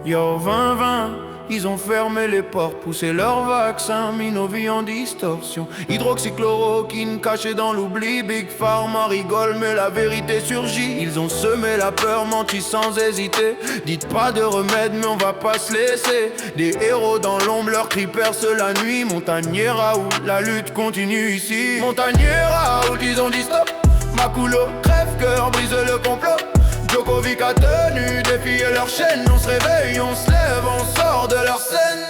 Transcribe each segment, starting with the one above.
Yo 2020, ils ont fermé les portes, poussé leur vaccin, mis nos vies en distorsion. Hydroxychloroquine cachée dans l'oubli, Big Pharma rigole mais la vérité surgit. Ils ont semé la peur, menti sans hésiter. Dites pas de remède mais on va pas se laisser. Des héros dans l'ombre, leurs cris percent la nuit. Montagnier Raoult, la lutte continue ici. Montagnier Raoult, ils ont dit stop. Maculo, crève-cœur, brise le complot. Djokovic a tenu, défier leur chaîne. On se réveille, on se lève, on sort de leur scène.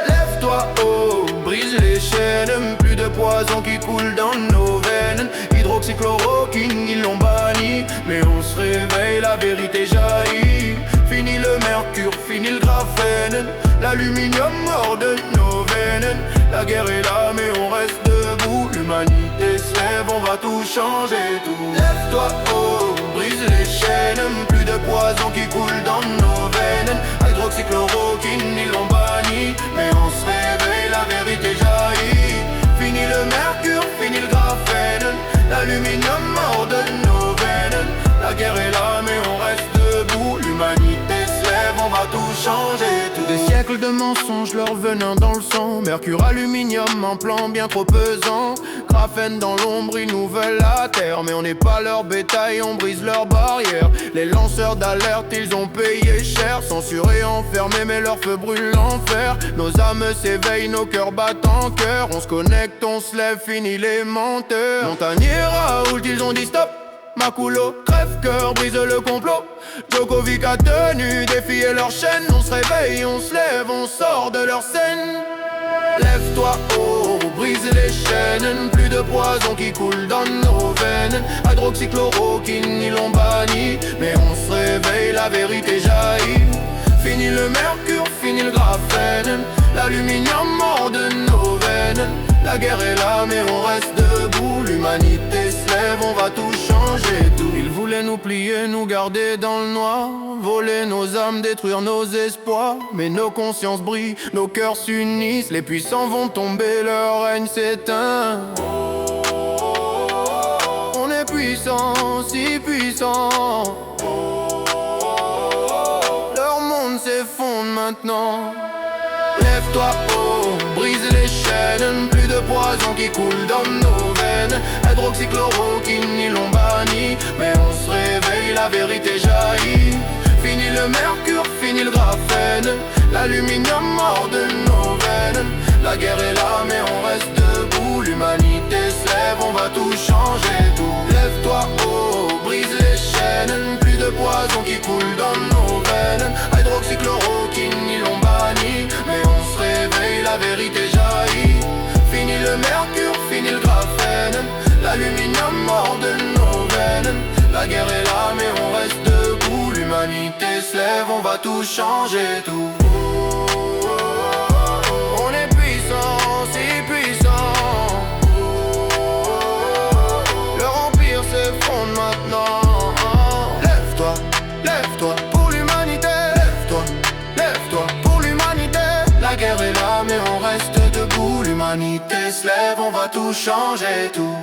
Lève-toi, oh, brise les chaînes. Plus de poison qui coule dans nos veines. Hydroxychloroquine, ils l'ont banni. Mais on se réveille, la vérité jaillit. Fini le mercure, fini le graphène. L'aluminium mort de nos veines. La guerre est là mais on reste debout. L'humanité se lève, on va tout changer, tout. Lève-toi, oh, brise les chaînes. Plus de poison qui coule dans nos veines. Hydroxychloroquine, ils l'ont banni. Mais on se réveille, la vérité jaillit. Fini le mercure, fini le graphène. L'aluminium mort de nos veines. La guerre est là mais on reste debout. L'humanité se lève, on va tout changer, tout. Des siècles de mensonges, leur venin dans le sang. Mercure, aluminium, un plan bien trop pesant. Graphène dans l'ombre, ils nous veulent la terre. Mais on n'est pas leur bétail, on brise leurs barrières. Les lanceurs d'alerte, ils ont payé cher. Censurés, enfermés, mais leur feu brûle l'enfer. Nos âmes s'éveillent, nos cœurs battent en cœur. On se connecte, on se lève, fini les menteurs. Montagnier Raoult, ils ont dit stop. Maculo, crève-cœur, brise le complot. Djokovic a tenu, défier leur chaîne. On se réveille, on se lève, on sort de leur scène. Lève-toi, oh, brise les chaînes. Plus de poison qui coule dans nos veines. Hydroxychloroquine, ils l'ont banni. Mais on se réveille, la vérité jaillit. Fini le mercure, fini le graphène. L'aluminium mort de nos veines. La guerre est là mais on reste debout. L'humanité se lève, on va tout changer, tout. Ils voulaient nous plier, nous garder dans le noir. Voler nos âmes, détruire nos espoirs. Mais nos consciences brillent, nos cœurs s'unissent. Les puissants vont tomber, leur règne s'éteint. On est puissant, si puissant. Leur monde s'effondre maintenant. Lève-toi, oh, brise les chaînes. Plus de poison qui coule dans nos veines. Hydroxychloroquine, ils l'ont banni. Mais on se réveille, la vérité jaillit. Fini le mercure, fini le graphène. L'aluminium mort de nos veines. La guerre est là mais on reste debout. L'humanité se lève, on va tout changer, tout. Lève-toi, oh, brise les chaînes. Plus de poison qui coule dans nos veines. Hydroxychloroquine, ils l'ont banni. Mais on se réveille, la vérité jaillit. Fini le mercure, fini le graphène. L'aluminium mort de nos veines. La guerre est là mais on reste debout. L'humanité se lève, on va tout changer, tout. On est puissant, si puissant. Leur empire s'effondre maintenant. Lève-toi, lève-toi pour l'humanité. Lève-toi, lève-toi pour l'humanité. La guerre est là mais on reste debout. L'humanité se lève, on va tout changer, tout.